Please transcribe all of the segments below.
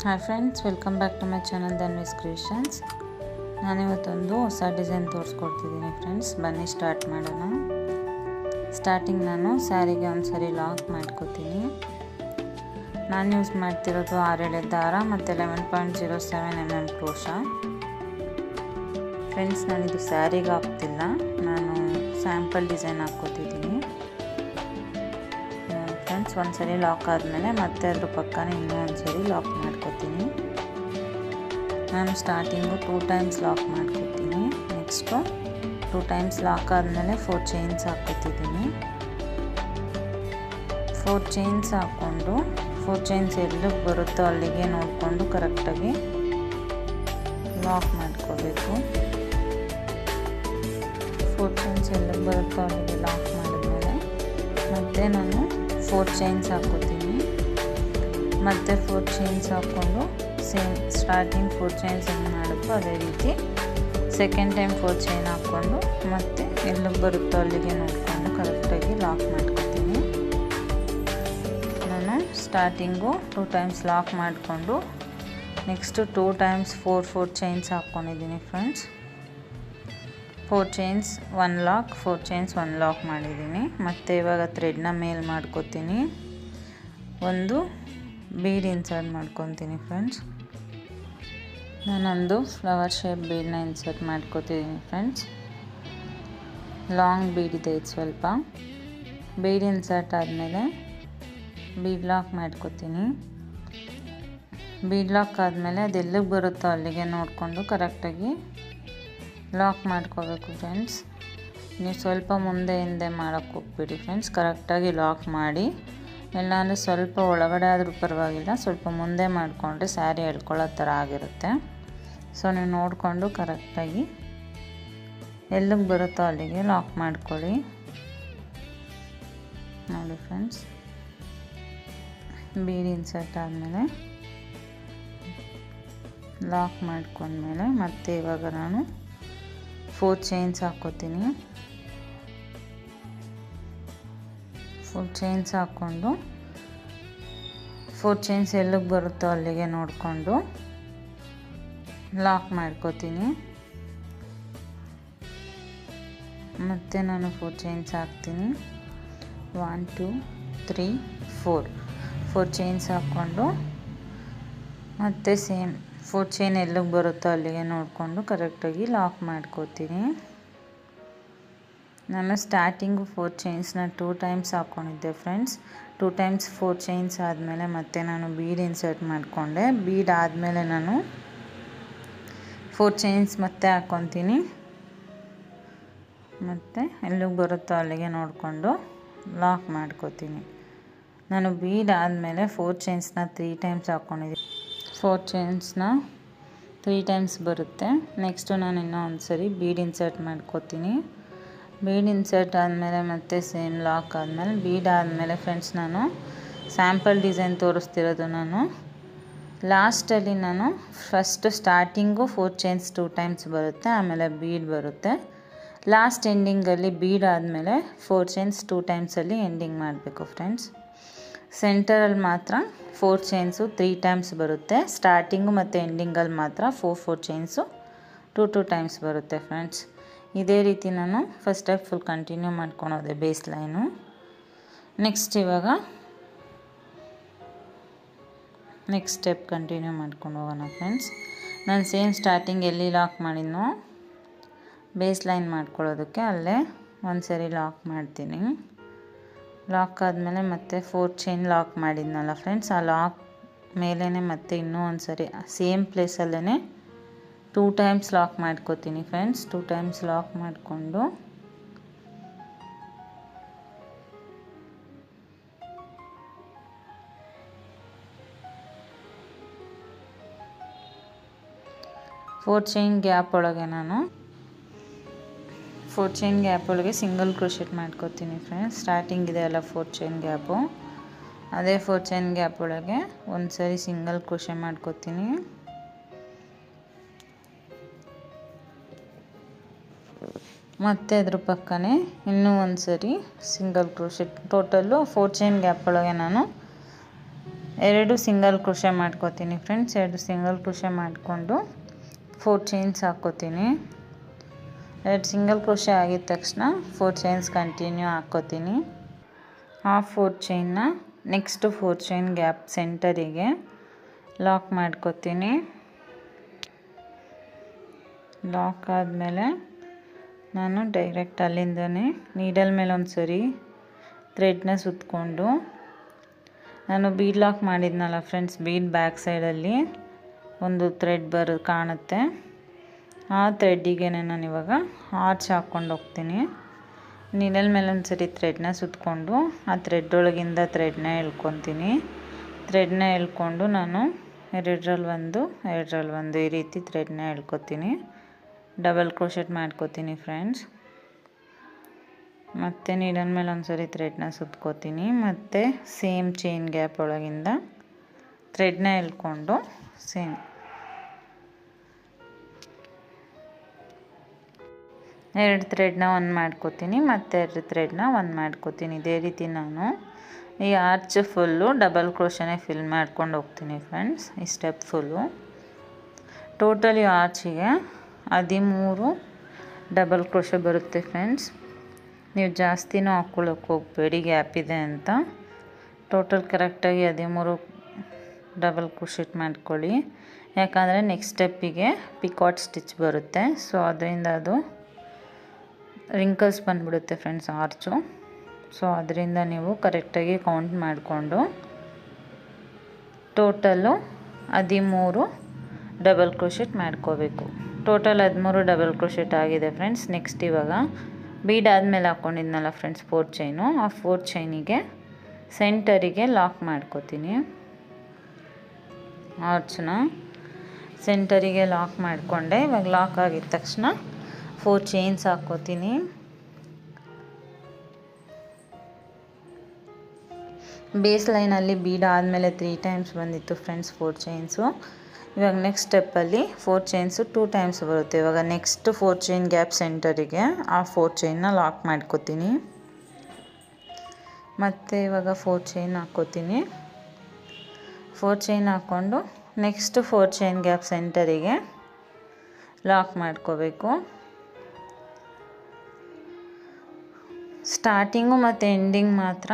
Hi friends, welcome back to my channel Dhanvi's creations. ನಾನಿವತ್ತೊಂದು ಹೊಸ design ತೋರಿಸ್ಕೊಡ್ತಿದ್ದೀನಿ ಫ್ರೆಂಡ್ಸ್. ಬನ್ನಿ ಸ್ಟಾರ್ಟ್ ಮಾಡೋಣ. ಸ್ಟಾರ್ಟಿಂಗ್ ನಾನು ಸ್ಯಾರಿಗೆ ಒಂದು ಸರಿ ಲಾಕ್ ಮಾಡ್ಕೋತೀನಿ. ನಾನು ಯೂಸ್ ಮಾಡ್ತಿರೋದು 6 ಎಳೆ ದಾರ ಮತ್ತು 11.07 mm ಕ್ರೋಶಾ. ಫ್ರೆಂಡ್ಸ್, ನಾನಿದು ಸ್ಯಾರಿಗೆ ಹಾಕ್ತಿಲ್ಲ, ನಾನು ಸ್ಯಾಂಪಲ್ ಡಿಸೈನ್ ಹಾಕ್ಕೋತಿದ್ದೀನಿ. ಫ್ರೆಂಡ್ಸ್, ಒಂದು ಸರಿ ಲಾಕ್ ಆದಮೇಲೆ ಮತ್ತೆ ಅದ್ರ ಪಕ್ಕನೇ ಇನ್ನೂ ಒಂದು ಸರಿ ಲಾಕ್ ಮಾಡ್ಕೋತೀನಿ. ನಾನು ಸ್ಟಾರ್ಟಿಂಗು 2 ಟೈಮ್ಸ್ ಲಾಕ್ ಮಾಡ್ಕೋತೀನಿ. ನೆಕ್ಸ್ಟು 2 ಟೈಮ್ಸ್ ಲಾಕ್ ಆದಮೇಲೆ 4 ಚೈನ್ಸ್ ಹಾಕ್ಕೋತಿದ್ದೀನಿ. 4 ಚೈನ್ಸ್ ಹಾಕ್ಕೊಂಡು 4 ಚೈನ್ಸ್ ಎಲ್ಲಿಗೆ ಬರುತ್ತೋ ಅಲ್ಲಿಗೆ ನೋಡಿಕೊಂಡು ಕರೆಕ್ಟಾಗಿ ಲಾಕ್ ಮಾಡ್ಕೋಬೇಕು. 4 ಚೈನ್ಸ್ ಎಲ್ಲಿಗೆ ಬರುತ್ತೋ ಅಲ್ಲಿಗೆ ಲಾಕ್ ಮಾಡಿದ್ಮೇಲೆ ಮತ್ತೆ ನಾನು 4 ಚೈನ್ಸ್ ಹಾಕ್ಕೋತೀನಿ. ಮತ್ತು 4 ಚೈನ್ಸ್ ಹಾಕ್ಕೊಂಡು ಸೇಮ್ ಸ್ಟಾರ್ಟಿಂಗ್ 4 ಚೈನ್ಸ್ ಹೆಂಗೆ ಮಾಡಿದ್ರು ಅದೇ ರೀತಿ ಸೆಕೆಂಡ್ ಟೈಮ್ 4 ಚೈನ್ ಹಾಕ್ಕೊಂಡು ಮತ್ತೆ ಎಲ್ಲಿಗೆ ಬರುತ್ತೋ ಅಲ್ಲಿಗೆ ನೋಡಿಕೊಂಡು ಕರೆಕ್ಟಾಗಿ ಲಾಕ್ ಮಾಡ್ಕೋತೀನಿ. ನಾನು ಸ್ಟಾರ್ಟಿಂಗು 2 ಟೈಮ್ಸ್ ಲಾಕ್ ಮಾಡಿಕೊಂಡು ನೆಕ್ಸ್ಟು 2 ಟೈಮ್ಸ್ 4 ಚೈನ್ಸ್ ಹಾಕ್ಕೊಂಡಿದ್ದೀನಿ friends. 4 chains 1 lock, 4 chains 1 lock ಮಾಡಿದ್ದೀನಿ. ಮತ್ತು ಇವಾಗ ಥ್ರೆಡ್ನ ಮೇಲೆ ಮಾಡ್ಕೋತೀನಿ. ಒಂದು ಬೀಡ್ ಇನ್ಸರ್ಟ್ ಮಾಡ್ಕೊತೀನಿ ಫ್ರೆಂಡ್ಸ್. ನಾನೊಂದು ಫ್ಲವರ್ ಶೇಪ್ ಬೀಡನ್ನ ಇನ್ಸರ್ಟ್ ಮಾಡ್ಕೋತಿದ್ದೀನಿ ಫ್ರೆಂಡ್ಸ್. ಲಾಂಗ್ ಬೀಡ್ ಇದೆ ಇದು ಸ್ವಲ್ಪ. ಬೀಡ್ ಇನ್ಸರ್ಟ್ ಆದಮೇಲೆ ಬೀಡ್ ಲಾಕ್ ಮಾಡ್ಕೋತೀನಿ. ಬೀಡ್ ಲಾಕ್ ಆದಮೇಲೆ ಅದು ಎಲ್ಲಿಗೆ ಬರುತ್ತೋ ಅಲ್ಲಿಗೆ ನೋಡಿಕೊಂಡು ಕರೆಕ್ಟಾಗಿ ಲಾಕ್ ಮಾಡ್ಕೋಬೇಕು ಫ್ರೆಂಡ್ಸ್. ನೀವು ಸ್ವಲ್ಪ ಮುಂದೆ ಹಿಂದೆ ಮಾಡೋಕ್ಕೆ ಹೋಗ್ಬಿಡಿ ಫ್ರೆಂಡ್ಸ್. ಕರೆಕ್ಟಾಗಿ ಲಾಕ್ ಮಾಡಿ. ಇಲ್ಲಾಂದರೆ ಸ್ವಲ್ಪ ಒಳಗಡೆ ಆದರೂ ಪರವಾಗಿಲ್ಲ, ಸ್ವಲ್ಪ ಮುಂದೆ ಮಾಡಿಕೊಂಡ್ರೆ ಸ್ಯಾರಿ ಎಳ್ಕೊಳ್ಳೋ ಥರ ಆಗಿರುತ್ತೆ. ಸೊ ನೀವು ನೋಡಿಕೊಂಡು ಕರೆಕ್ಟಾಗಿ ಎಲ್ಲಿಗೆ ಬರುತ್ತೋ ಅಲ್ಲಿಗೆ ಲಾಕ್ ಮಾಡ್ಕೊಳ್ಳಿ. ನೋಡಿ ಫ್ರೆಂಡ್ಸ್, ಬೀಡ್ ಇನ್ಸರ್ಟ್ ಆದಮೇಲೆ ಲಾಕ್ ಮಾಡ್ಕೊಂಡ್ಮೇಲೆ ಮತ್ತೆ ಇವಾಗ ನಾನು 4 ಚೈನ್ಸ್ ಹಾಕ್ಕೋತೀನಿ. 4 ಚೈನ್ಸ್ ಹಾಕ್ಕೊಂಡು 4 ಚೈನ್ಸ್ ಎಲ್ಲಿಗೆ ಬರುತ್ತೋ ಅಲ್ಲಿಗೆ ನೋಡಿಕೊಂಡು ಲಾಕ್ ಮಾಡ್ಕೋತೀನಿ. ಮತ್ತು ನಾನು 4 ಚೈನ್ಸ್ ಹಾಕ್ತೀನಿ. 1 2 3 4 ಚೈನ್ಸ್ ಹಾಕ್ಕೊಂಡು ಮತ್ತು ಸೇಮ್ 4 ಚೈನ್ ಎಲ್ಲಿಗೆ ಬರುತ್ತೋ ಅಲ್ಲಿಗೆ ನೋಡಿಕೊಂಡು ಕರೆಕ್ಟಾಗಿ ಲಾಕ್ ಮಾಡ್ಕೋತೀನಿ. ನಾನು ಸ್ಟಾರ್ಟಿಂಗು 4 ಚೈನ್ಸ್ನ 2 ಟೈಮ್ಸ್ ಹಾಕ್ಕೊಂಡಿದ್ದೆ ಫ್ರೆಂಡ್ಸ್. 2 ಟೈಮ್ಸ್ 4 ಚೈನ್ಸ್ ಆದಮೇಲೆ ಮತ್ತೆ ನಾನು ಬೀಡ್ ಇನ್ಸರ್ಟ್ ಮಾಡಿಕೊಂಡೆ. ಬೀಡ್ ಆದಮೇಲೆ ನಾನು 4 ಚೈನ್ಸ್ ಮತ್ತೆ ಹಾಕ್ಕೊತೀನಿ. ಮತ್ತು ಎಲ್ಲಿಗೆ ಬರುತ್ತೋ ಅಲ್ಲಿಗೆ ನೋಡಿಕೊಂಡು ಲಾಕ್ ಮಾಡ್ಕೋತೀನಿ. ನಾನು ಬೀಡ್ ಆದಮೇಲೆ 4 ಚೈನ್ಸ್ನ 3 ಟೈಮ್ಸ್ ಹಾಕ್ಕೊಂಡಿದ್ದೀನಿ. 4 ಚೈನ್ಸ್ನ 3 ಟೈಮ್ಸ್ ಬರುತ್ತೆ. ನೆಕ್ಸ್ಟು ನಾನು ಇನ್ನೂ ಒಂದು ಸರಿ ಬೀಡ್ ಇನ್ಸರ್ಟ್ ಮಾಡ್ಕೋತೀನಿ. ಬೀಡ್ ಇನ್ಸರ್ಟ್ ಆದಮೇಲೆ ಮತ್ತೆ ಸೇಮ್ ಲಾಕ್ ಆದಮೇಲೆ ಬೀಡ್ ಆದಮೇಲೆ ಫ್ರೆಂಡ್ಸ್, ನಾನು ಸ್ಯಾಂಪಲ್ ಡಿಸೈನ್ ತೋರಿಸ್ತಿರೋದು ನಾನು ಲಾಸ್ಟಲ್ಲಿ ನಾನು ಫಸ್ಟು ಸ್ಟಾರ್ಟಿಂಗು 4 ಚೈನ್ಸ್ 2 ಟೈಮ್ಸ್ ಬರುತ್ತೆ, ಆಮೇಲೆ ಬೀಡ್ ಬರುತ್ತೆ. ಲಾಸ್ಟ್ ಎಂಡಿಂಗಲ್ಲಿ ಬೀಡ್ ಆದಮೇಲೆ 4 ಚೈನ್ಸ್ 2 ಟೈಮ್ಸಲ್ಲಿ ಎಂಡಿಂಗ್ ಮಾಡಬೇಕು ಫ್ರೆಂಡ್ಸ್. ಸೆಂಟರಲ್ಲಿ ಮಾತ್ರ 4 ಚೈನ್ಸು 3 ಟೈಮ್ಸ್ ಬರುತ್ತೆ. ಸ್ಟಾರ್ಟಿಂಗು ಮತ್ತು ಎಂಡಿಂಗಲ್ಲಿ ಮಾತ್ರ 4 ಚೈನ್ಸು 2 ಟೈಮ್ಸ್ ಬರುತ್ತೆ ಫ್ರೆಂಡ್ಸ್. ಇದೇ ರೀತಿ ನಾನು ಫಸ್ಟ್ ಸ್ಟೆಪ್ ಫುಲ್ ಕಂಟಿನ್ಯೂ ಮಾಡ್ಕೊಳೋದೆ ಬೇಸ್ ಲೈನು. ನೆಕ್ಸ್ಟ್ ಇವಾಗ ನೆಕ್ಸ್ಟ್ ಸ್ಟೆಪ್ ಕಂಟಿನ್ಯೂ ಮಾಡ್ಕೊಂಡು ಹೋಗೋಣ ಫ್ರೆಂಡ್ಸ್. ನಾನು ಸೇಮ್ ಸ್ಟಾರ್ಟಿಂಗ್ ಎಲ್ಲಿ ಲಾಕ್ ಮಾಡಿದ್ನೋ ಬೇಸ್ ಲೈನ್ ಮಾಡ್ಕೊಳ್ಳೋದಕ್ಕೆ ಅಲ್ಲೇ ಒಂದು ಸರಿ ಲಾಕ್ ಮಾಡ್ತೀನಿ. ಲಾಕ್ ಆದಮೇಲೆ ಮತ್ತೆ 4 ಚೈನ್ ಲಾಕ್ ಮಾಡಿದ್ನಲ್ಲ ಫ್ರೆಂಡ್ಸ್, ಆ ಲಾಕ್ ಮೇಲೇ ಮತ್ತೆ ಇನ್ನೂ ಒಂದು ಸರಿ ಸೇಮ್ ಪ್ಲೇಸಲ್ಲೇ 2 ಟೈಮ್ಸ್ ಲಾಕ್ ಮಾಡ್ಕೋತೀನಿ ಫ್ರೆಂಡ್ಸ್. 2 ಟೈಮ್ಸ್ ಲಾಕ್ ಮಾಡಿಕೊಂಡು ಫೋರ್ ಚೈನ್ ಗ್ಯಾಪ್ ಒಳಗೆ ಸಿಂಗಲ್ ಕ್ರೋಶೆಟ್ ಮಾಡ್ಕೋತೀನಿ ಫ್ರೆಂಡ್ಸ್. ಸ್ಟಾರ್ಟಿಂಗ್ ಇದೆ ಅಲ್ಲ 4 ಚೈನ್ ಗ್ಯಾಪು, ಅದೇ 4 ಚೈನ್ ಗ್ಯಾಪ್ ಒಳಗೆ ಒಂದು ಸರಿ ಸಿಂಗಲ್ ಕ್ರೋಶೆ ಮಾಡ್ಕೋತೀನಿ. ಮತ್ತು ಅದ್ರ ಪಕ್ಕನೇ ಇನ್ನೂ ಒಂದು ಸರಿ single crochet. Total 4 chain gap ಒಳಗೆ ನಾನು 2 ಸಿಂಗಲ್ ಕ್ರೋಶೆ ಮಾಡ್ಕೋತೀನಿ ಫ್ರೆಂಡ್ಸ್. 2 ಸಿಂಗಲ್ ಕ್ರೋಶೆ ಮಾಡಿಕೊಂಡು 4 ಚೈನ್ಸ್ ಹಾಕ್ಕೋತೀನಿ. 2 ಸಿಂಗಲ್ ಕ್ರೋಶೆ ಆಗಿದ ತಕ್ಷಣ 4 ಚೈನ್ಸ್ ಕಂಟಿನ್ಯೂ ಹಾಕ್ಕೋತೀನಿ. ಆ 4 ಚೈನ್ನ ನೆಕ್ಸ್ಟ್ 4 ಚೈನ್ ಗ್ಯಾಪ್ ಸೆಂಟರಿಗೆ ಲಾಕ್ ಮಾಡ್ಕೋತೀನಿ. ಲಾಕ್ ಆದಮೇಲೆ ನಾನು ಡೈರೆಕ್ಟ್ ಅಲ್ಲಿಂದನೇ ನೀಡಲ್ ಮೇಲೆ ಒಂದು ಸರಿ ಥ್ರೆಡ್ನ ಸುತ್ತಕೊಂಡು, ನಾನು ಬೀಡ್ ಲಾಕ್ ಮಾಡಿದ್ನಲ್ಲ ಫ್ರೆಂಡ್ಸ್, ಬೀಡ್ ಬ್ಯಾಕ್ ಸೈಡಲ್ಲಿ ಒಂದು ಥ್ರೆಡ್ ಕಾಣುತ್ತೆ. ಆ ಥ್ರೆಡ್ಡಿಗೆ ನಾನು ಇವಾಗ ಆರ್ಚ್ ಹಾಕ್ಕೊಂಡು ಹೋಗ್ತೀನಿ. ನೀಡಲ್ ಮೇಲೆ ಒಂದು ಸರಿ ಥ್ರೆಡ್ನ ಸುತ್ತಕೊಂಡು ಆ ಥ್ರೆಡ್ ಒಳಗಿಂದ ಥ್ರೆಡ್ನ ಎಳ್ಕೊತೀನಿ. ಥ್ರೆಡ್ನ ಎಳ್ಕೊಂಡು ನಾನು 2ರಲ್ಲಿ 1 2ರಲ್ಲಿ 1 ಈ ರೀತಿ ಥ್ರೆಡ್ನ ಎಳ್ಕೊತೀನಿ. ಡಬಲ್ ಕ್ರೋಶೆಟ್ ಮಾಡ್ಕೋತೀನಿ ಫ್ರೆಂಡ್ಸ್. ಮತ್ತು ನೀಡಲ್ ಮೇಲೆ ಒಂದು ಸರಿ ಥ್ರೆಡ್ನ ಸುತ್ಕೋತೀನಿ. ಮತ್ತು ಸೇಮ್ ಚೈನ್ ಗ್ಯಾಪ್ ಒಳಗಿಂದ ಥ್ರೆಡ್ನ ಎಳ್ಕೊಂಡು ಸೇಮ್ 2 ಥ್ರೆಡ್ನ 1 ಮಾಡ್ಕೋತೀನಿ. ಮತ್ತು 2 ಥ್ರೆಡ್ನ 1 ಮಾಡ್ಕೋತೀನಿ. ಇದೇ ರೀತಿ ನಾನು ಈ ಆರ್ಚ್ ಫುಲ್ಲು ಡಬಲ್ ಕ್ರೋಶನೇ ಫಿಲ್ ಮಾಡ್ಕೊಂಡು ಹೋಗ್ತೀನಿ ಫ್ರೆಂಡ್ಸ್. ಈ ಸ್ಟೆಪ್ ಫುಲ್ಲು ಟೋಟಲಿ ಆರ್ಚಿಗೆ 13 ಡಬಲ್ ಕ್ರೋಶೆ ಬರುತ್ತೆ ಫ್ರೆಂಡ್ಸ್. ನೀವು ಜಾಸ್ತಿನೂ ಹಾಕ್ಕೊಳ್ಳೋಕೆ ಹೋಗಬೇಡಿ, ಗ್ಯಾಪ್ ಇದೆ ಅಂತ. ಟೋಟಲ್ ಕರೆಕ್ಟಾಗಿ 13 ಡಬಲ್ ಕ್ರೋಶೆಟ್ ಮಾಡ್ಕೊಳ್ಳಿ. ಯಾಕಂದರೆ ನೆಕ್ಸ್ಟ್ ಸ್ಟೆಪ್ಪಿಗೆ ಪಿಕಾಟ್ ಸ್ಟಿಚ್ ಬರುತ್ತೆ. ಸೊ ಅದರಿಂದ ಅದು ರಿಂಕಲ್ಸ್ ಬಂದುಬಿಡುತ್ತೆ ಫ್ರೆಂಡ್ಸ್ ಆರ್ಚು. ಸೊ ಅದರಿಂದ ನೀವು ಕರೆಕ್ಟಾಗಿ ಕೌಂಟ್ ಮಾಡಿಕೊಂಡು ಟೋಟಲು 13 ಡಬಲ್ ಕ್ರೋಶೆಟ್ ಮಾಡ್ಕೋಬೇಕು. ಟೋಟಲ್ 13 ಡಬಲ್ ಕ್ರೋಶೆಟ್ ಆಗಿದೆ ಫ್ರೆಂಡ್ಸ್. ನೆಕ್ಸ್ಟ್ ಇವಾಗ ಬೀಡ್ ಆದಮೇಲೆ ಹಾಕ್ಕೊಂಡಿದ್ನಲ್ಲ ಫ್ರೆಂಡ್ಸ್ 4 ಚೈನು, ಆ 4 ಚೈನಿಗೆ ಸೆಂಟರಿಗೆ ಲಾಕ್ ಮಾಡ್ಕೋತೀನಿ. ಆರ್ಚನ್ನ ಸೆಂಟರಿಗೆ ಲಾಕ್ ಮಾಡಿಕೊಂಡೆ. ಇವಾಗ ಲಾಕ್ ಆಗಿದ ತಕ್ಷಣ 4 ಚೈನ್ಸ್ ಹಾಕ್ಕೋತೀನಿ. ಬೇಸ್ ಲೈನಲ್ಲಿ ಬೀಡ್ ಆದಮೇಲೆ 3 ಟೈಮ್ಸ್ ಬಂದಿತ್ತು ಫ್ರೆಂಡ್ಸ್ 4 ಚೈನ್ಸು. ಇವಾಗ ನೆಕ್ಸ್ಟ್ ಸ್ಟೆಪ್ಪಲ್ಲಿ 4 ಚೈನ್ಸು 2 ಟೈಮ್ಸ್ ಬರುತ್ತೆ. ಇವಾಗ ನೆಕ್ಸ್ಟ್ 4 ಚೈನ್ ಗ್ಯಾಪ್ ಸೆಂಟರಿಗೆ ಆ 4 ಚೈನ್ನ ಲಾಕ್ ಮಾಡ್ಕೋತೀನಿ. ಮತ್ತು ಇವಾಗ 4 ಚೈನ್ ಹಾಕ್ಕೋತೀನಿ. 4 ಚೈನ್ ಹಾಕ್ಕೊಂಡು ನೆಕ್ಸ್ಟ್ 4 ಚೈನ್ ಗ್ಯಾಪ್ ಸೆಂಟರಿಗೆ ಲಾಕ್ ಮಾಡ್ಕೋಬೇಕು. ಸ್ಟಾರ್ಟಿಂಗು ಮತ್ತು ಎಂಡಿಂಗ್ ಮಾತ್ರ,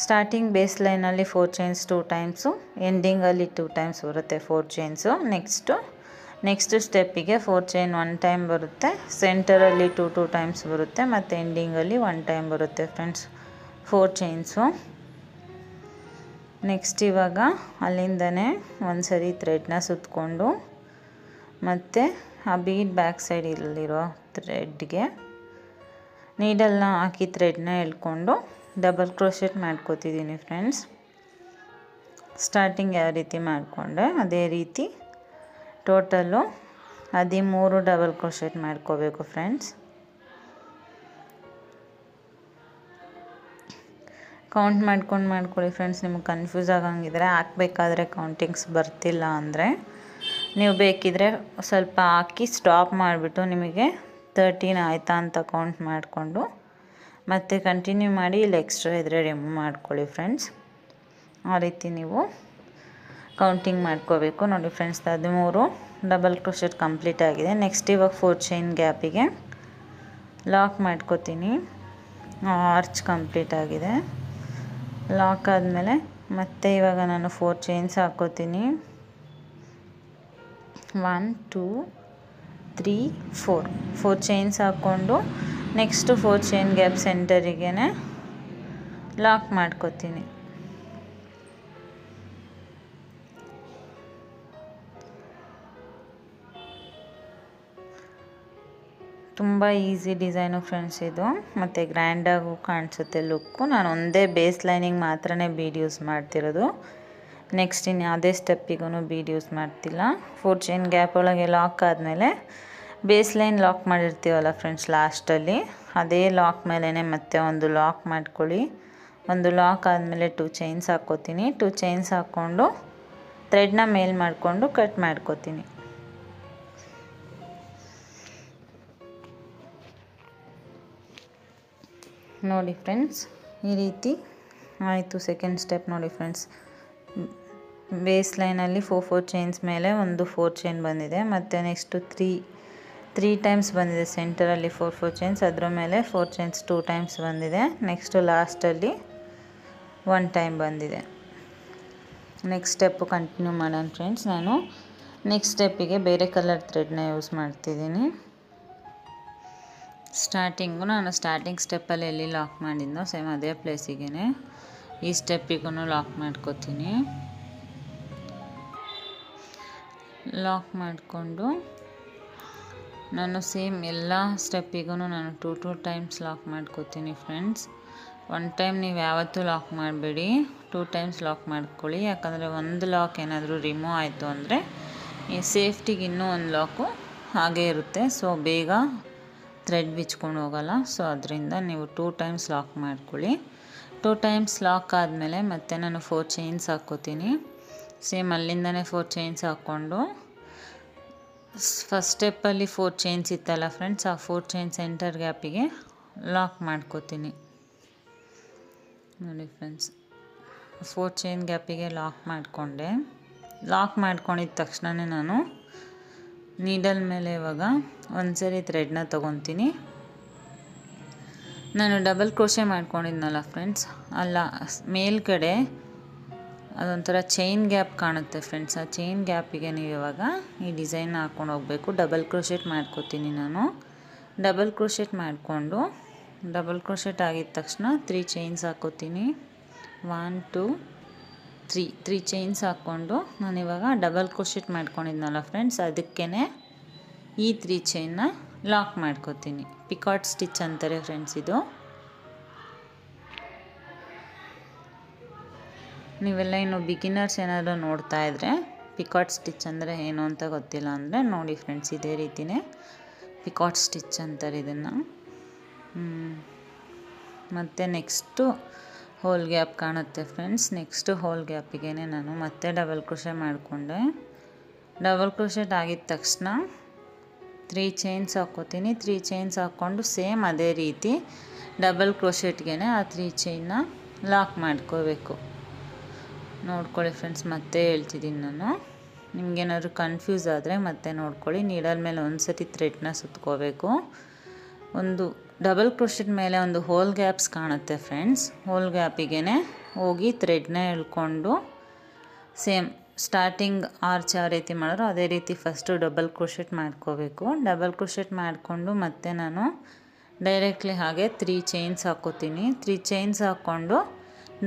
ಸ್ಟಾರ್ಟಿಂಗ್ ಬೇಸ್ ಲೈನಲ್ಲಿ 4 ಚೈನ್ಸ್ 2 ಟೈಮ್ಸು, ಎಂಡಿಂಗಲ್ಲಿ 2 ಟೈಮ್ಸ್ ಬರುತ್ತೆ 4 ಚೈನ್ಸು. ನೆಕ್ಸ್ಟ್ ಸ್ಟೆಪ್ಪಿಗೆ 4 ಚೈನ್ 1 ಟೈಮ್ ಬರುತ್ತೆ, ಸೆಂಟರಲ್ಲಿ 2 ಟೈಮ್ಸ್ ಬರುತ್ತೆ, ಮತ್ತು ಎಂಡಿಂಗಲ್ಲಿ 1 ಟೈಮ್ ಬರುತ್ತೆ ಫ್ರೆಂಡ್ಸ್ 4 ಚೈನ್ಸು. ನೆಕ್ಸ್ಟ್ ಇವಾಗ ಅಲ್ಲಿಂದನೇ ಒಂದು ಸರಿ ಥ್ರೆಡ್ನ ಸುತ್ತಕೊಂಡು ಮತ್ತು ಆ ಬೀಡ್ ಬ್ಯಾಕ್ ಸೈಡಲ್ಲಿರೋ ಥ್ರೆಡ್ಗೆ ನೀಡಲ್ನ ಹಾಕಿ ಥ್ರೆಡ್ನ ಎಳ್ಕೊಂಡು ಡಬಲ್ ಕ್ರೋಶೆಟ್ ಮಾಡ್ಕೋತಿದ್ದೀನಿ ಫ್ರೆಂಡ್ಸ್. ಸ್ಟಾರ್ಟಿಂಗ್ ಯಾವ ರೀತಿ ಮಾಡಿಕೊಂಡೆ ಅದೇ ರೀತಿ ಟೋಟಲ್ಲು 13 ಡಬಲ್ ಕ್ರೋಶೆಟ್ ಮಾಡ್ಕೋಬೇಕು ಫ್ರೆಂಡ್ಸ್. ಕೌಂಟ್ ಮಾಡ್ಕೊಳ್ಳಿ ಫ್ರೆಂಡ್ಸ್. ನಿಮಗೆ ಕನ್ಫ್ಯೂಸ್ ಆಗಂಗಿದ್ರೆ, ಹಾಕಬೇಕಾದ್ರೆ ಕೌಂಟಿಂಗ್ಸ್ ಬರ್ತಿಲ್ಲ ಅಂದರೆ ನೀವು ಬೇಕಿದ್ರೆ ಸ್ವಲ್ಪ ಹಾಕಿ ಸ್ಟಾಪ್ ಮಾಡಿಬಿಟ್ಟು ನಿಮಗೆ 13 ಆಯಿತಾ ಅಂತ ಕೌಂಟ್ ಮಾಡಿಕೊಂಡು ಮತ್ತೆ ಕಂಟಿನ್ಯೂ ಮಾಡಿ. ಇಲ್ಲಿ ಎಕ್ಸ್ಟ್ರಾ ಇದ್ದರೆ ರಿಮೂವ್ ಮಾಡ್ಕೊಳ್ಳಿ ಫ್ರೆಂಡ್ಸ್. ಆ ರೀತಿ ನೀವು ಕೌಂಟಿಂಗ್ ಮಾಡ್ಕೋಬೇಕು. ನೋಡಿ ಫ್ರೆಂಡ್ಸ್ 13 ಡಬಲ್ ಕ್ರೋಶೆಟ್ ಕಂಪ್ಲೀಟ್ ಆಗಿದೆ. ನೆಕ್ಸ್ಟ್ ಇವಾಗ 4 ಚೈನ್ ಗ್ಯಾಪಿಗೆ ಲಾಕ್ ಮಾಡ್ಕೋತೀನಿ. ಆರ್ಚ್ ಕಂಪ್ಲೀಟ್ ಆಗಿದೆ. ಲಾಕ್ ಆದಮೇಲೆ ಮತ್ತೆ ಇವಾಗ ನಾನು 4 ಚೈನ್ಸ್ ಹಾಕ್ಕೋತೀನಿ. 1 2 3 4 ಚೈನ್ಸ್ ಹಾಕ್ಕೊಂಡು ನೆಕ್ಸ್ಟ್ 4 ಚೈನ್ ಗ್ಯಾಪ್ ಸೆಂಟರಿಗೆ ಲಾಕ್ ಮಾಡ್ಕೋತೀನಿ. ತುಂಬ ಈಸಿ ಡಿಸೈನು ಫ್ರೆಂಡ್ಸ್ ಇದು, ಮತ್ತು ಗ್ರ್ಯಾಂಡಾಗೂ ಕಾಣಿಸುತ್ತೆ ಲುಕ್ಕು. ನಾನು ಒಂದೇ ಬೇಸ್ ಲೈನಿಗೆ ಮಾತ್ರನೇ ಬೀಡ್ ಯೂಸ್ ಮಾಡ್ತಿರೋದು. ನೆಕ್ಸ್ಟ್ ಇನ್ನು ಯಾವುದೇ ಸ್ಟೆಪ್ಪಿಗೂ ಬೀಡ್ ಯೂಸ್ ಮಾಡ್ತಿಲ್ಲ. 4 ಚೈನ್ ಗ್ಯಾಪ್ ಒಳಗೆ ಲಾಕ್ ಆದಮೇಲೆ ಬೇಸ್ ಲೈನ್ ಲಾಕ್ ಮಾಡಿರ್ತೀವಲ್ಲ ಫ್ರೆಂಡ್ಸ್ ಲಾಸ್ಟಲ್ಲಿ, ಅದೇ ಲಾಕ್ ಮೇಲೇ ಮತ್ತೆ ಒಂದು ಲಾಕ್ ಮಾಡ್ಕೊಳ್ಳಿ. ಒಂದು ಲಾಕ್ ಆದಮೇಲೆ 2 ಚೈನ್ಸ್ ಹಾಕ್ಕೋತೀನಿ. 2 ಚೈನ್ಸ್ ಹಾಕ್ಕೊಂಡು ಥ್ರೆಡ್ನ ಮೇಲ್ ಮಾಡಿಕೊಂಡು ಕಟ್ ಮಾಡ್ಕೋತೀನಿ. ನೋಡಿ ಫ್ರೆಂಡ್ಸ್ ಈ ರೀತಿ ಆಯಿತು. ಸೆಕೆಂಡ್ ಸ್ಟೆಪ್ ನೋಡಿ ಫ್ರೆಂಡ್ಸ್, ಬೇಸ್ ಲೈನಲ್ಲಿ 4 ಚೈನ್ಸ್ ಮೇಲೆ ಒಂದು 4 ಚೈನ್ ಬಂದಿದೆ. ಮತ್ತು ನೆಕ್ಸ್ಟು ತ್ರೀ ಟೈಮ್ಸ್ ಬಂದಿದೆ ಸೆಂಟರಲ್ಲಿ 4 ಚೈನ್ಸ್, ಅದರ ಮೇಲೆ 4 ಚೈನ್ಸ್ 2 ಟೈಮ್ಸ್ ಬಂದಿದೆ. ನೆಕ್ಸ್ಟು ಲಾಸ್ಟಲ್ಲಿ 1 ಟೈಮ್ ಬಂದಿದೆ. ನೆಕ್ಸ್ಟ್ ಸ್ಟೆಪ್ಪು ಕಂಟಿನ್ಯೂ ಮಾಡೋಣ ಫ್ರೆಂಡ್ಸ್. ನಾನು ನೆಕ್ಸ್ಟ್ ಸ್ಟೆಪ್ಪಿಗೆ ಬೇರೆ ಕಲರ್ ಥ್ರೆಡ್ನ ಯೂಸ್ ಮಾಡ್ತಿದ್ದೀನಿ. ನಾನು ಸ್ಟಾರ್ಟಿಂಗ್ ಸ್ಟೆಪ್ಪಲ್ಲಿ ಎಲ್ಲಿ ಲಾಕ್ ಮಾಡಿದ್ನೋ ಸೇಮ್ ಅದೇ ಪ್ಲೇಸಿಗೆ ಈ ಸ್ಟೆಪ್ಪಿಗೂ ಲಾಕ್ ಮಾಡ್ಕೋತೀನಿ. ಲಾಕ್ ಮಾಡಿಕೊಂಡು ನಾನು ಸೇಮ್ ಎಲ್ಲ ಸ್ಟೆಪ್ಪಿಗೂ ನಾನು 2 ಟೈಮ್ಸ್ ಲಾಕ್ ಮಾಡ್ಕೋತೀನಿ ಫ್ರೆಂಡ್ಸ್. 1 ಟೈಮ್ ನೀವು ಯಾವತ್ತೂ ಲಾಕ್ ಮಾಡಬೇಡಿ, 2 ಟೈಮ್ಸ್ ಲಾಕ್ ಮಾಡ್ಕೊಳ್ಳಿ. ಯಾಕಂದರೆ ಒಂದು ಲಾಕ್ ಏನಾದರೂ ರಿಮೂವ್ ಆಯಿತು ಅಂದರೆ ಈ ಸೇಫ್ಟಿಗೆ ಇನ್ನೂ ಒಂದು ಲಾಕು ಹಾಗೇ ಇರುತ್ತೆ. ಸೊ ಬೇಗ ಥ್ರೆಡ್ ಬಿಚ್ಕೊಂಡು ಹೋಗಲ್ಲ. ಸೊ ಅದರಿಂದ ನೀವು 2 ಟೈಮ್ಸ್ ಲಾಕ್ ಮಾಡ್ಕೊಳ್ಳಿ. 2 ಟೈಮ್ಸ್ ಲಾಕ್ ಆದಮೇಲೆ ಮತ್ತೆ ನಾನು 4 ಚೈನ್ಸ್ ಹಾಕ್ಕೋತೀನಿ. ಸೇಮ್ ಅಲ್ಲಿಂದನೇ 4 ಚೈನ್ಸ್ ಹಾಕ್ಕೊಂಡು ಫಸ್ಟ್ ಸ್ಟೆಪ್ಪಲ್ಲಿ 4 ಚೈನ್ಸ್ ಇತ್ತಲ್ಲ ಫ್ರೆಂಡ್ಸ್, ಆ 4 ಚೈನ್ ಸೆಂಟರ್ ಗ್ಯಾಪಿಗೆ ಲಾಕ್ ಮಾಡ್ಕೋತೀನಿ. ನೋಡಿ ಫ್ರೆಂಡ್ಸ್, 4 ಚೈನ್ ಗ್ಯಾಪಿಗೆ ಲಾಕ್ ಮಾಡಿಕೊಂಡೆ. ಲಾಕ್ ಮಾಡ್ಕೊಂಡಿದ್ದ ತಕ್ಷಣವೇ ನಾನು ನೀಡಲ್ ಮೇಲೆ ಇವಾಗ ಒಂದ್ಸರಿ ಥ್ರೆಡ್ನ ತೊಗೊತೀನಿ. ನಾನು ಡಬಲ್ ಕ್ರೋಶೆ ಮಾಡ್ಕೊಂಡಿದ್ನಲ್ಲ ಫ್ರೆಂಡ್ಸ್, ಅಲ್ಲ ಮೇಲ್ಗಡೆ ಅದೊಂಥರ ಚೈನ್ ಗ್ಯಾಪ್ ಕಾಣುತ್ತೆ ಫ್ರೆಂಡ್ಸ್. ಆ ಚೈನ್ ಗ್ಯಾಪಿಗೆ ನೀವು ಇವಾಗ ಈ ಡಿಸೈನ್ ಹಾಕ್ಕೊಂಡು ಹೋಗಬೇಕು. ಡಬಲ್ ಕ್ರೋಶೆಟ್ ಮಾಡ್ಕೋತೀನಿ ನಾನು. ಡಬಲ್ ಕ್ರೋಶೆಟ್ ಮಾಡಿಕೊಂಡು ಡಬಲ್ ಕ್ರೋಶೆಟ್ ಆಗಿದ ತಕ್ಷಣ 3 ಚೈನ್ಸ್ ಹಾಕ್ಕೋತೀನಿ. 1 2 3 ಚೈನ್ಸ್ ಹಾಕ್ಕೊಂಡು ನಾನಿವಾಗ ಡಬಲ್ ಕ್ರೋಶೆಟ್ ಮಾಡ್ಕೊಂಡಿದ್ನಲ್ಲ ಫ್ರೆಂಡ್ಸ್, ಅದಕ್ಕೇ ಈ 3 ಚೈನ್ನ ಲಾಕ್ ಮಾಡ್ಕೋತೀನಿ. ಪಿಕಾಟ್ ಸ್ಟಿಚ್ ಅಂತಾರೆ ಫ್ರೆಂಡ್ಸ್ ಇದು. ನೀವೆಲ್ಲ ಇನ್ನು ಬಿಗಿನರ್ಸ್ ಏನಾದರೂ ನೋಡ್ತಾ ಇದ್ದರೆ ಪಿಕಾಟ್ ಸ್ಟಿಚ್ ಅಂದರೆ ಏನು ಅಂತ ಗೊತ್ತಿಲ್ಲ ಅಂದರೆ ನೋಡಿ ಫ್ರೆಂಡ್ಸ್, ಇದೇ ರೀತಿಯೇ ಪಿಕಾಟ್ ಸ್ಟಿಚ್ ಅಂತಾರೆ ಇದನ್ನು. ಮತ್ತು ನೆಕ್ಸ್ಟು ಹೋಲ್ ಗ್ಯಾಪ್ ಕಾಣುತ್ತೆ ಫ್ರೆಂಡ್ಸ್. ನೆಕ್ಸ್ಟು ಹೋಲ್ ಗ್ಯಾಪಿಗೆ ನಾನು ಮತ್ತೆ ಡಬಲ್ ಕ್ರೋಶೆ ಮಾಡಿಕೊಂಡೆ. ಡಬಲ್ ಕ್ರೋಶೆಟ್ ಆಗಿದ ತಕ್ಷಣ 3 ಚೈನ್ಸ್ ಹಾಕ್ಕೋತೀನಿ. 3 ಚೈನ್ಸ್ ಹಾಕ್ಕೊಂಡು ಸೇಮ್ ಅದೇ ರೀತಿ ಡಬಲ್ ಕ್ರೋಶೆಟ್ಗೆ ಆ 3 ಚೈನ್ನ ಲಾಕ್ ಮಾಡ್ಕೋಬೇಕು. ನೋಡ್ಕೊಳ್ಳಿ ಫ್ರೆಂಡ್ಸ್, ಮತ್ತೆ ಹೇಳ್ತಿದ್ದೀನಿ ನಾನು. ನಿಮಗೇನಾದ್ರು ಕನ್ಫ್ಯೂಸ್ ಆದರೆ ಮತ್ತೆ ನೋಡ್ಕೊಳ್ಳಿ. ನೀಡಲ್ ಮೇಲೆ ಒಂದು ಸತಿ ಥ್ರೆಡ್ನ ಸುತ್ಕೋಬೇಕು. ಒಂದು ಡಬಲ್ ಕ್ರೋಶೆಟ್ ಮೇಲೆ ಒಂದು ಹೋಲ್ ಗ್ಯಾಪ್ಸ್ ಕಾಣುತ್ತೆ ಫ್ರೆಂಡ್ಸ್. ಹೋಲ್ ಗ್ಯಾಪಿಗೆ ಹೋಗಿ ಥ್ರೆಡ್ನ ಎಳ್ಕೊಂಡು ಸೇಮ್ ಸ್ಟಾರ್ಟಿಂಗ್ ಆರ್ಚ್ ಯಾವ ರೀತಿ ಮಾಡಿದ್ರು ಅದೇ ರೀತಿ ಫಸ್ಟು ಡಬಲ್ ಕ್ರೋಶೆಟ್ ಮಾಡ್ಕೋಬೇಕು. ಡಬಲ್ ಕ್ರೋಶೆಟ್ ಮಾಡಿಕೊಂಡು ಮತ್ತೆ ನಾನು ಡೈರೆಕ್ಟ್ಲಿ ಹಾಗೆ 3 ಚೈನ್ಸ್ ಹಾಕ್ಕೋತೀನಿ. 3 ಚೈನ್ಸ್ ಹಾಕ್ಕೊಂಡು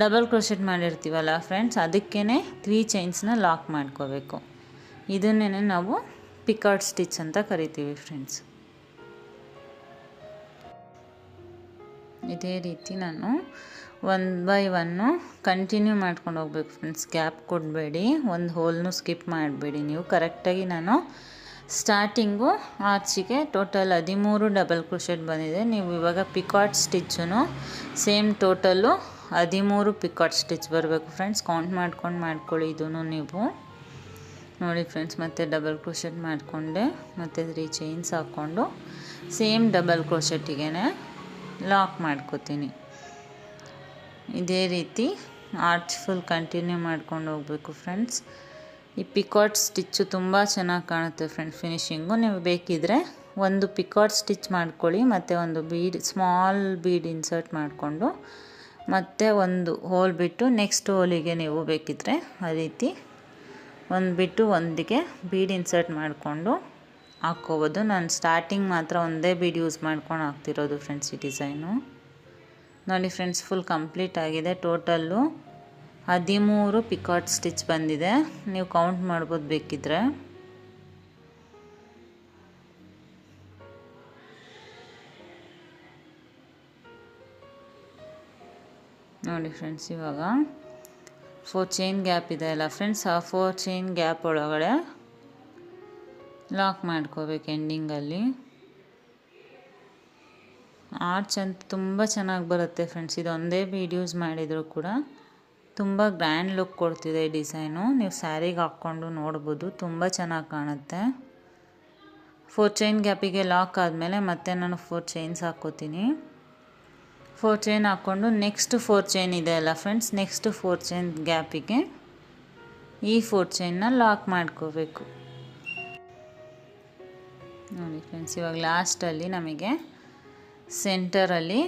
ಡಬಲ್ ಕ್ರೋಶೆಟ್ ಮಾಡಿರ್ತೀವಲ್ಲ ಫ್ರೆಂಡ್ಸ್, ಅದಕ್ಕೇ 3 ಚೈನ್ಸ್ನ ಲಾಕ್ ಮಾಡ್ಕೋಬೇಕು. ಇದನ್ನೇ ನಾವು ಪಿಕಾಟ್ ಸ್ಟಿಚ್ ಅಂತ ಕರಿತೀವಿ ಫ್ರೆಂಡ್ಸ್. ಇದೇ ರೀತಿ ನಾನು 1 ಬೈ 1 ಕಂಟಿನ್ಯೂ ಮಾಡ್ಕೊಂಡು ಹೋಗ್ಬೇಕು ಫ್ರೆಂಡ್ಸ್. ಗ್ಯಾಪ್ ಕೊಡಬೇಡಿ, ಒಂದು ಹೋಲ್ನು ಸ್ಕಿಪ್ ಮಾಡಬೇಡಿ ನೀವು. ಕರೆಕ್ಟಾಗಿ ನಾನು ಸ್ಟಾರ್ಟಿಂಗು ಆರ್ಚಿಗೆ ಟೋಟಲ್ 13 ಡಬಲ್ ಕ್ರೋಶೆಟ್ ಬಂದಿದೆ. ನೀವು ಇವಾಗ picot stitch same total 13 picot stitch ಬರಬೇಕು ಫ್ರೆಂಡ್ಸ್. ಕೌಂಟ್ ಮಾಡ್ಕೊಂಡು ಮಾಡ್ಕೊಳ್ಳಿ ಇದನ್ನು ನೀವು. ನೋಡಿ ಫ್ರೆಂಡ್ಸ್, ಮತ್ತೆ ಡಬಲ್ ಕ್ರೋಶೆಟ್ ಮಾಡಿಕೊಂಡೆ. ಮತ್ತು 3 ಚೈನ್ಸ್ ಹಾಕ್ಕೊಂಡು ಸೇಮ್ ಡಬಲ್ ಕ್ರೋಶೆಟ್ಟಿಗೆ ಲಾಕ್ ಮಾಡ್ಕೋತೀನಿ. ಇದೇ ರೀತಿ ಆರ್ಚ್ ಫುಲ್ ಕಂಟಿನ್ಯೂ ಮಾಡ್ಕೊಂಡು ಹೋಗಬೇಕು ಫ್ರೆಂಡ್ಸ್. ಈ ಪಿಕಾಟ್ ಸ್ಟಿಚ್ಚು ತುಂಬ ಚೆನ್ನಾಗಿ ಕಾಣುತ್ತೆ ಫ್ರೆಂಡ್ಸ್ ಫಿನಿಶಿಂಗು. ನೀವು ಬೇಕಿದ್ದರೆ ಒಂದು ಪಿಕಾಟ್ ಸ್ಟಿಚ್ ಮಾಡ್ಕೊಳ್ಳಿ, ಮತ್ತು ಒಂದು ಸ್ಮಾಲ್ ಬೀಡ್ ಇನ್ಸರ್ಟ್ ಮಾಡಿಕೊಂಡು ಮತ್ತು ಒಂದು ಹೋಲ್ ಬಿಟ್ಟು ನೆಕ್ಸ್ಟ್ ಹೋಲಿಗೆ ನೀವು ಬೇಕಿದ್ದರೆ ಆ ರೀತಿ ಒಂದು ಬಿಟ್ಟು ಒಂದಿಗೆ ಬೀಡ್ ಇನ್ಸರ್ಟ್ ಮಾಡಿಕೊಂಡು ಹಾಕ್ಕೋಬೋದು. ನಾನು ಸ್ಟಾರ್ಟಿಂಗ್ ಮಾತ್ರ ಒಂದೇ ಬೀಡ್ ಯೂಸ್ ಮಾಡ್ಕೊಂಡು ಹಾಕ್ತಿರೋದು ಫ್ರೆಂಡ್ಸ್ ಈ ಡಿಸೈನು. ನೋಡಿ ಫ್ರೆಂಡ್ಸ್, ಫುಲ್ ಕಂಪ್ಲೀಟ್ ಆಗಿದೆ. ಟೋಟಲ್ಲು 13 ಪಿಕಾಟ್ ಸ್ಟಿಚ್ ಬಂದಿದೆ. ನೀವು ಕೌಂಟ್ ಮಾಡ್ಬೋದು ಬೇಕಿದ್ದರೆ. ನೋಡಿ ಫ್ರೆಂಡ್ಸ್, ಇವಾಗ 4 ಚೈನ್ ಗ್ಯಾಪ್ ಇದೆ ಅಲ್ಲ ಫ್ರೆಂಡ್ಸ್, ಆ 4 ಚೈನ್ ಗ್ಯಾಪ್ ಒಳಗಡೆ ಲಾಕ್ ಮಾಡ್ಕೋಬೇಕು ಎಂಡಿಂಗಲ್ಲಿ. ಆರ್ಚ್ ಅಂತ ತುಂಬ ಚೆನ್ನಾಗಿ ಬರುತ್ತೆ ಫ್ರೆಂಡ್ಸ್. ಇದೊಂದೇ ಬೀಡ್ ಯೂಸ್ ಮಾಡಿದರೂ ಕೂಡ ತುಂಬ ಗ್ರ್ಯಾಂಡ್ ಲುಕ್ ಕೊಡ್ತಿದೆ ಈ ಡಿಸೈನು. ನೀವು ಸ್ಯಾರಿಗೆ ಹಾಕ್ಕೊಂಡು ನೋಡ್ಬೋದು, ತುಂಬ ಚೆನ್ನಾಗಿ ಕಾಣುತ್ತೆ. 4 ಚೈನ್ ಗ್ಯಾಪಿಗೆ ಲಾಕ್ ಆದಮೇಲೆ ಮತ್ತೆ ನಾನು 4 ಚೈನ್ಸ್ ಹಾಕ್ಕೋತೀನಿ. 4 ಚೈನ್ ಹಾಕ್ಕೊಂಡು ನೆಕ್ಸ್ಟ್ 4 ಚೈನ್ ಇದೆ ಅಲ್ಲ ಫ್ರೆಂಡ್ಸ್, ನೆಕ್ಸ್ಟ್ 4 ಚೈನ್ ಗ್ಯಾಪಿಗೆ ಈ 4 ಚೈನ್ನ ಲಾಕ್ ಮಾಡ್ಕೋಬೇಕು ನೋಡಿ ಫ್ರೆಂಡ್ಸ್. ಇವಾಗ ಲಾಸ್ಟಲ್ಲಿ ನಮಗೆ ಸೆಂಟರಲ್ಲಿ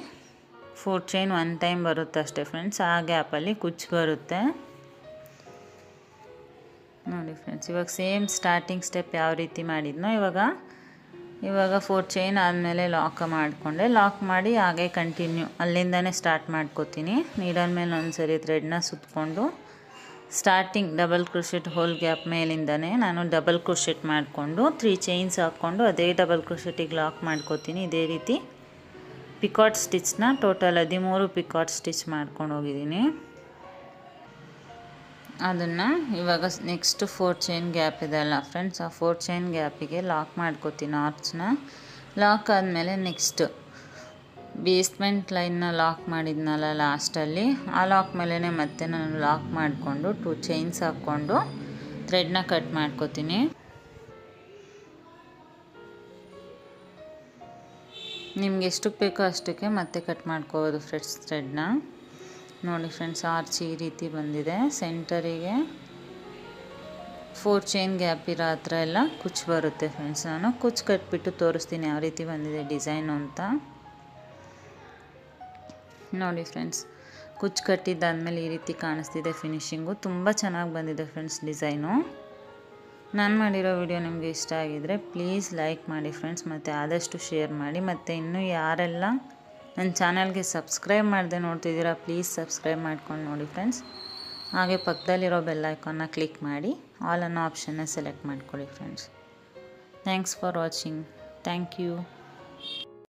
4 ಚೈನ್ 1 ಟೈಮ್ ಬರುತ್ತೆ ಅಷ್ಟೇ ಫ್ರೆಂಡ್ಸ್. ಆ ಗ್ಯಾಪಲ್ಲಿ ಕುಚ್ಚು ಬರುತ್ತೆ ನೋಡಿ ಫ್ರೆಂಡ್ಸ್. ಇವಾಗ ಸೇಮ್ ಸ್ಟಾರ್ಟಿಂಗ್ ಸ್ಟೆಪ್ ಯಾವ ರೀತಿ ಮಾಡಿದ್ನೋ ಇವಾಗ 4 ಚೈನ್ ಆದಮೇಲೆ ಲಾಕ್ ಮಾಡಿಕೊಂಡೆ. ಲಾಕ್ ಮಾಡಿ ಹಾಗೆ ಕಂಟಿನ್ಯೂ ಅಲ್ಲಿಂದನೇ ಸ್ಟಾರ್ಟ್ ಮಾಡ್ಕೋತೀನಿ. ನೀಡಲ್ ಮೇಲೆ ಒಂದ್ಸರಿ ಥ್ರೆಡ್ನ ಸುತ್ತಕೊಂಡು starting double crochet hole gap ಮೇಲಿಂದನೇ ನಾನು ಡಬಲ್ ಕ್ರೋಶೆಟ್ ಮಾಡಿಕೊಂಡು 3 ಚೈನ್ಸ್ ಹಾಕ್ಕೊಂಡು ಅದೇ ಡಬಲ್ ಕ್ರೋಶೆಟಿಗೆ ಲಾಕ್ ಮಾಡ್ಕೋತೀನಿ. ಇದೇ ರೀತಿ ಪಿಕಾಟ್ ಸ್ಟಿಚ್ನ ಟೋಟಲ್ 13 ಪಿಕಾಟ್ ಸ್ಟಿಚ್ ಮಾಡ್ಕೊಂಡು ಹೋಗಿದ್ದೀನಿ. ಅದನ್ನು ಇವಾಗ ನೆಕ್ಸ್ಟ್ 4 ಚೈನ್ ಗ್ಯಾಪ್ ಇದೆಲ್ಲ ಫ್ರೆಂಡ್ಸ್, ಆ 4 ಚೈನ್ ಗ್ಯಾಪಿಗೆ ಲಾಕ್ ಮಾಡ್ಕೋತೀನಿ ಆರ್ಚ್ನ. ಲಾಕ್ ಆದಮೇಲೆ ನೆಕ್ಸ್ಟ್ ಬೇಸ್ಮೆಂಟ್ ಲೈನ್ನ ಲಾಕ್ ಮಾಡಿದ್ನಲ್ಲ ಲಾಸ್ಟಲ್ಲಿ, ಆ ಲಾಕ್ ಮೇಲೇ ಮತ್ತೆ ನಾನು ಲಾಕ್ ಮಾಡಿಕೊಂಡು 2 ಚೈನ್ಸ್ ಹಾಕ್ಕೊಂಡು ಥ್ರೆಡ್ನ ಕಟ್ ಮಾಡ್ಕೋತೀನಿ. ನಿಮ್ಗೆ ಎಷ್ಟಕ್ಕೆ ಬೇಕೋ ಅಷ್ಟಕ್ಕೆ ಮತ್ತೆ ಕಟ್ ಮಾಡ್ಕೋಬೋದು ಫ್ರೆಂಡ್ಸ್ ಥ್ರೆಡ್ನ. ನೋಡಿ ಫ್ರೆಂಡ್ಸ್, ಆರ್ಚ್ ಈ ರೀತಿ ಬಂದಿದೆ. ಸೆಂಟರಿಗೆ 4 ಚೈನ್ ಗ್ಯಾಪ್ ಇರೋ ಹತ್ರ ಎಲ್ಲ ಕುಚ್ಚು ಬರುತ್ತೆ ಫ್ರೆಂಡ್ಸ್. ನಾನು ಕುಚ್ಚು ಕಟ್ಬಿಟ್ಟು ತೋರಿಸ್ತೀನಿ ಯಾವ ರೀತಿ ಬಂದಿದೆ ಡಿಸೈನು ಅಂತ. ನೋಡಿ ಫ್ರೆಂಡ್ಸ್, ಕುಚ್ಚು ಕಟ್ಟಿದ್ದಾದಮೇಲೆ ಈ ರೀತಿ ಕಾಣಿಸ್ತಿದೆ ಫಿನಿಶಿಂಗು. ತುಂಬ ಚೆನ್ನಾಗಿ ಬಂದಿದೆ ಫ್ರೆಂಡ್ಸ್ ಡಿಸೈನು. ನಾನು ಮಾಡಿರೋ ವಿಡಿಯೋ ನಿಮಗೆ ಇಷ್ಟ ಆಗಿದರೆ ಪ್ಲೀಸ್ ಲೈಕ್ ಮಾಡಿ ಫ್ರೆಂಡ್ಸ್, ಮತ್ತು ಆದಷ್ಟು ಶೇರ್ ಮಾಡಿ. ಮತ್ತು ಇನ್ನೂ ಯಾರೆಲ್ಲ ನನ್ನ ಚಾನಲ್ಗೆ ಸಬ್ಸ್ಕ್ರೈಬ್ ಮಾಡದೆ ನೋಡ್ತಿದ್ದೀರಾ ಪ್ಲೀಸ್ ಸಬ್ಸ್ಕ್ರೈಬ್ ಮಾಡ್ಕೊಂಡು ನೋಡಿ ಫ್ರೆಂಡ್ಸ್. ಹಾಗೆ ಪಕ್ಕದಲ್ಲಿರೋ ಬೆಲ್ ಐಕಾನ್ನ ಕ್ಲಿಕ್ ಮಾಡಿ ಆಲ್ ಅನ್ನೋ ಆಪ್ಷನ್ನ ಸೆಲೆಕ್ಟ್ ಮಾಡ್ಕೊಳ್ಳಿ friends. Thanks for watching. Thank you.